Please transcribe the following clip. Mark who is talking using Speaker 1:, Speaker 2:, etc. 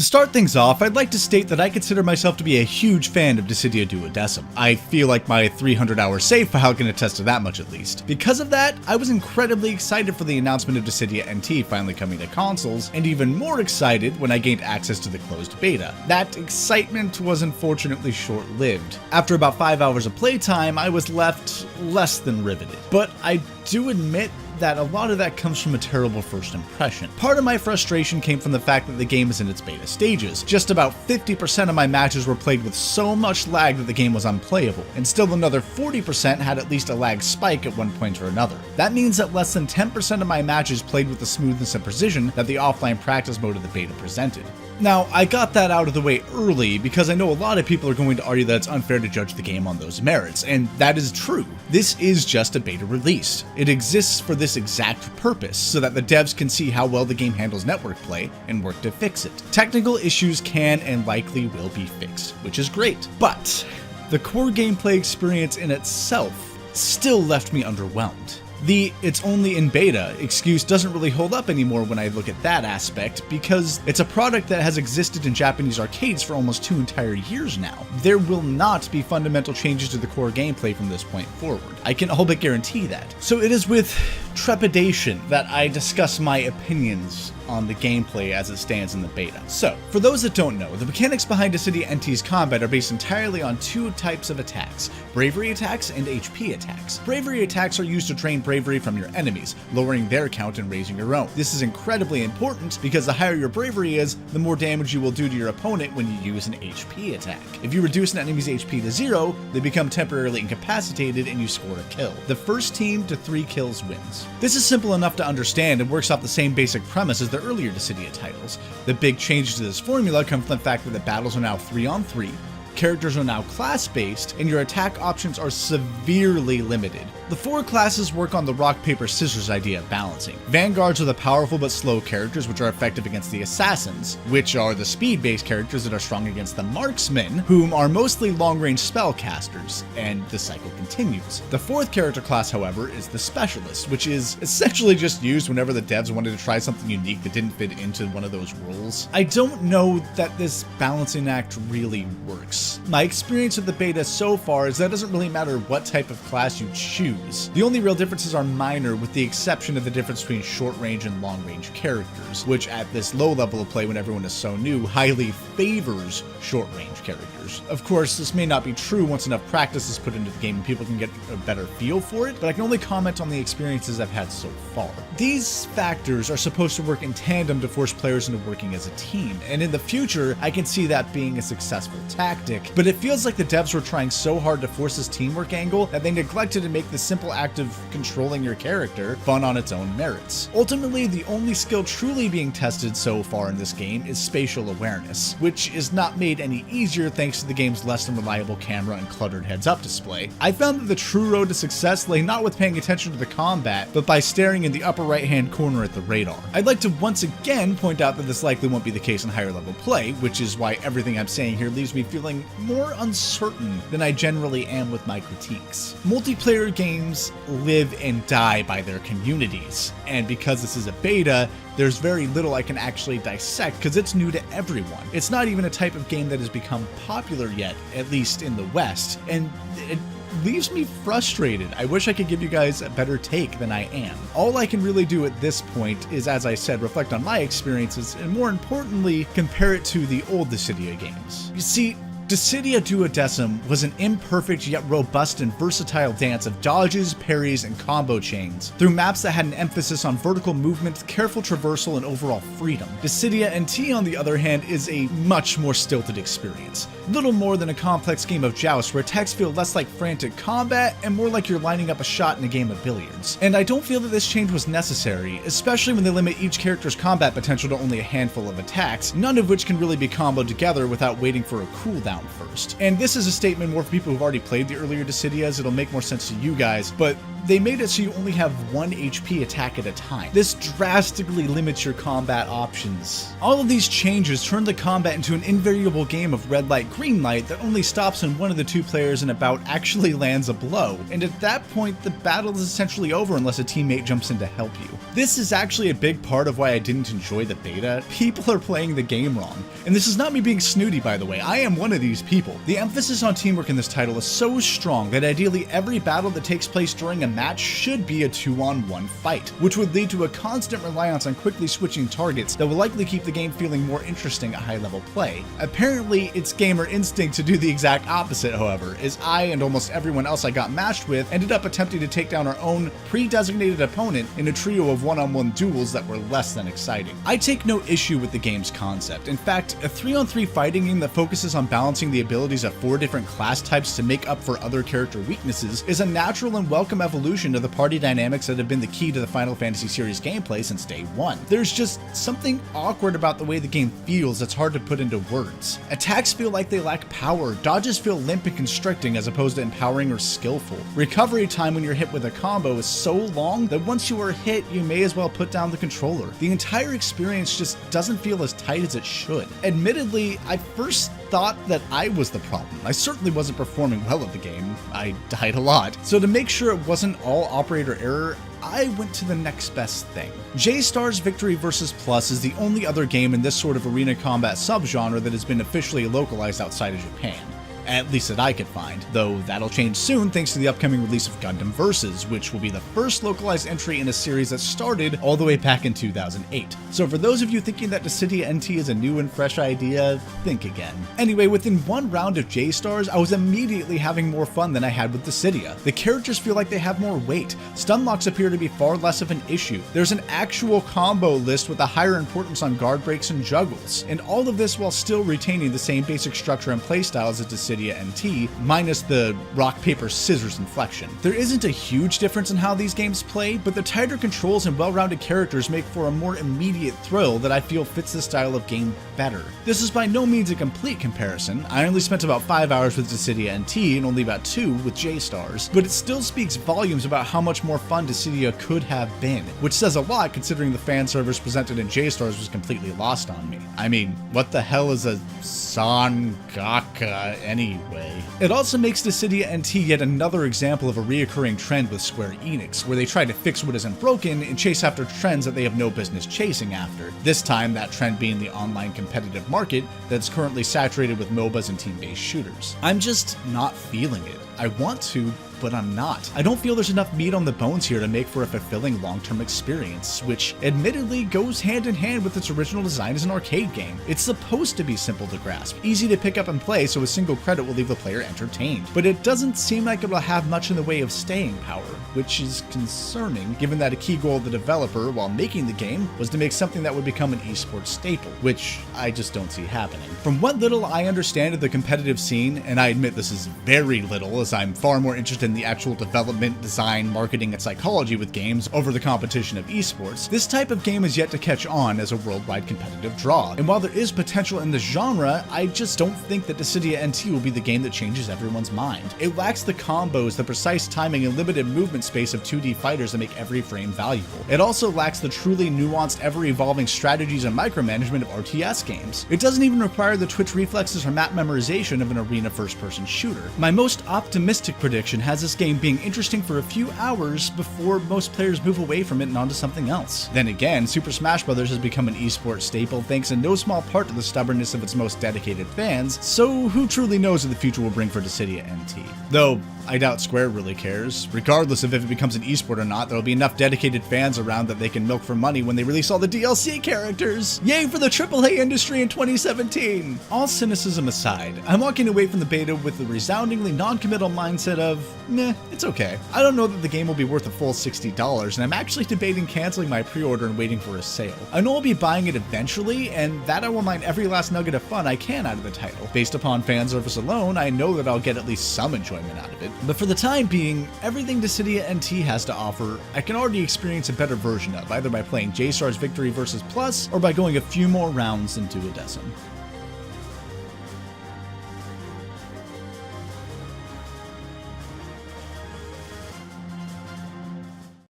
Speaker 1: To start things off, I'd like to state that I consider myself to be a huge fan of Dissidia Duodecim. I feel like my 300-hour save file can attest to that much at least. Because of that, I was incredibly excited for the announcement of Dissidia NT finally coming to consoles, and even more excited when I gained access to the closed beta. That excitement was unfortunately short-lived. After about 5 hours of playtime, I was left less than riveted. But I do admit that a lot of that comes from a terrible first impression. Part of my frustration came from the fact that the game is in its beta stages. Just about 50% of my matches were played with so much lag that the game was unplayable, and still another 40% had at least a lag spike at one point or another. That means that less than 10% of my matches played with the smoothness and precision that the offline practice mode of the beta presented. Now, I got that out of the way early because I know a lot of people are going to argue that it's unfair to judge the game on those merits, and that is true. This is just a beta release. It exists for this exact purpose, so that the devs can see how well the game handles network play and work to fix it. Technical issues can and likely will be fixed, which is great, but the core gameplay experience in itself still left me underwhelmed. The "it's only in beta" excuse doesn't really hold up anymore when I look at that aspect, because it's a product that has existed in Japanese arcades for almost 2 entire years now. There will not be fundamental changes to the core gameplay from this point forward. I can all but guarantee that. So it is with trepidation that I discuss my opinions on the gameplay as it stands in the beta. So, for those that don't know, the mechanics behind Dissidia NT's combat are based entirely on 2 types of attacks: bravery attacks and HP attacks. Bravery attacks are used to drain bravery from your enemies, lowering their count and raising your own. This is incredibly important because the higher your bravery is, the more damage you will do to your opponent when you use an HP attack. If you reduce an enemy's HP to 0, they become temporarily incapacitated and you score a kill. The first team to 3 kills wins. This is simple enough to understand and works off the same basic premise as the earlier Dissidia titles. The big changes to this formula come from the fact that the battles are now 3-on-3, characters are now class-based, and your attack options are severely limited. The 4 classes work on the rock, paper, scissors idea of balancing. Vanguards are the powerful but slow characters, which are effective against the assassins, which are the speed-based characters that are strong against the marksmen, whom are mostly long-range spellcasters, and the cycle continues. The 4th character class, however, is the specialist, which is essentially just used whenever the devs wanted to try something unique that didn't fit into one of those roles. I don't know that this balancing act really works. My experience with the beta so far is that it doesn't really matter what type of class you choose. The only real differences are minor, with the exception of the difference between short-range and long-range characters, which at this low level of play when everyone is so new, highly favors short-range characters. Of course, this may not be true once enough practice is put into the game and people can get a better feel for it, but I can only comment on the experiences I've had so far. These factors are supposed to work in tandem to force players into working as a team, and in the future, I can see that being a successful tactic, but it feels like the devs were trying so hard to force this teamwork angle that they neglected to make the simple act of controlling your character fun on its own merits. Ultimately, the only skill truly being tested so far in this game is spatial awareness, which is not made any easier thanks to the game's less than reliable camera and cluttered heads-up display. I found that the true road to success lay not with paying attention to the combat, but by staring in the upper right-hand corner at the radar. I'd like to once again point out that this likely won't be the case in higher level play, which is why everything I'm saying here leaves me feeling more uncertain than I generally am with my critiques. Multiplayer games live and die by their communities, and because this is a beta, there's very little I can actually dissect because it's new to everyone. It's not even a type of game that has become popular yet, at least in the West, and it leaves me frustrated. I wish I could give you guys a better take than I am. All I can really do at this point is, as I said, reflect on my experiences and more importantly, compare it to the old Dissidia games. You see, Dissidia Duodecim was an imperfect yet robust and versatile dance of dodges, parries, and combo chains through maps that had an emphasis on vertical movement, careful traversal, and overall freedom. Dissidia NT, on the other hand, is a much more stilted experience. Little more than a complex game of joust where attacks feel less like frantic combat and more like you're lining up a shot in a game of billiards. And I don't feel that this change was necessary, especially when they limit each character's combat potential to only a handful of attacks, none of which can really be comboed together without waiting for a cooldown first. And this is a statement more for people who've already played the earlier Dissidias. It'll make more sense to you guys, but they made it so you only have 1 HP attack at a time. This drastically limits your combat options. All of these changes turn the combat into an invariable game of red light, green light that only stops when one of the two players in a bout actually lands a blow, and at that point the battle is essentially over unless a teammate jumps in to help you. This is actually a big part of why I didn't enjoy the beta. People are playing the game wrong. And this is not me being snooty, by the way. I am one of these people. The emphasis on teamwork in this title is so strong that ideally every battle that takes place during a match should be a 2-on-1 fight, which would lead to a constant reliance on quickly switching targets that will likely keep the game feeling more interesting at high level play. Apparently, it's gamer instinct to do the exact opposite, however, as I and almost everyone else I got matched with ended up attempting to take down our own pre-designated opponent in a trio of one-on-one duels that were less than exciting. I take no issue with the game's concept. In fact, a 3-on-3 fighting game that focuses on balancing the abilities of 4 different class types to make up for other character weaknesses is a natural and welcome evolution of the party dynamics that have been the key to the Final Fantasy series gameplay since day one. There's just something awkward about the way the game feels that's hard to put into words. Attacks feel like they lack power, dodges feel limp and constricting as opposed to empowering or skillful. Recovery time when you're hit with a combo is so long that once you are hit, you may as well put down the controller. The entire experience just doesn't feel as tight as it should. Admittedly, I first thought that I was the problem. I certainly wasn't performing well at the game. I died a lot. So to make sure it wasn't all operator error, I went to the next best thing. J-Star's Victory vs. Plus is the only other game in this sort of arena combat subgenre that has been officially localized outside of Japan. At least that I could find, though that'll change soon thanks to the upcoming release of Gundam Versus, which will be the first localized entry in a series that started all the way back in 2008. So for those of you thinking that Dissidia NT is a new and fresh idea, think again. Anyway, within one round of J-Stars, I was immediately having more fun than I had with Dissidia. The characters feel like they have more weight, stun locks appear to be far less of an issue, there's an actual combo list with a higher importance on guard breaks and juggles, and all of this while still retaining the same basic structure and playstyles as Dissidia NT, minus the rock, paper, scissors inflection. There isn't a huge difference in how these games play, but the tighter controls and well-rounded characters make for a more immediate thrill that I feel fits this style of game better. This is by no means a complete comparison. I only spent about 5 hours with Dissidia NT and only about 2 with J-Stars, but it still speaks volumes about how much more fun Dissidia could have been, which says a lot considering the fan service presented in J-Stars was completely lost on me. I mean, what the hell is a Sangaka anyway? It also makes Dissidia NT yet another example of a reoccurring trend with Square Enix, where they try to fix what isn't broken and chase after trends that they have no business chasing after. This time, that trend being the online competitive market that's currently saturated with MOBAs and team-based shooters. I'm just not feeling it. I want to, but I'm not. I don't feel there's enough meat on the bones here to make for a fulfilling long-term experience, which admittedly goes hand in hand with its original design as an arcade game. It's supposed to be simple to grasp, easy to pick up and play, so a single credit will leave the player entertained. But it doesn't seem like it will have much in the way of staying power, which is concerning given that a key goal of the developer while making the game was to make something that would become an eSports staple, which I just don't see happening. From what little I understand of the competitive scene, and I admit this is very little as I'm far more interested in the actual development, design, marketing, and psychology with games over the competition of esports, this type of game is yet to catch on as a worldwide competitive draw. And while there is potential in the genre, I just don't think that Dissidia NT will be the game that changes everyone's mind. It lacks the combos, the precise timing, and limited movement space of 2D fighters that make every frame valuable. It also lacks the truly nuanced, ever-evolving strategies and micromanagement of RTS games. It doesn't even require the twitch reflexes or map memorization of an arena first-person shooter. My most optimistic prediction has this game being interesting for a few hours before most players move away from it and onto something else. Then again, Super Smash Bros. Has become an esports staple thanks in no small part to the stubbornness of its most dedicated fans, so who truly knows what the future will bring for Dissidia NT. Though, I doubt Square really cares. Regardless of if it becomes an esport or not, there'll be enough dedicated fans around that they can milk for money when they release all the DLC characters! Yay for the AAA industry in 2017! All cynicism aside, I'm walking away from the beta with the resoundingly non-committal mindset of, meh, it's okay. I don't know that the game will be worth a full $60, and I'm actually debating canceling my pre-order and waiting for a sale. I know I'll be buying it eventually, and that I will mine every last nugget of fun I can out of the title. Based upon fan service alone, I know that I'll get at least some enjoyment out of it. But for the time being, everything Dissidia NT has to offer, I can already experience a better version of, either by playing J-Star's Victory vs. Plus, or by going a few more rounds into Duodesim.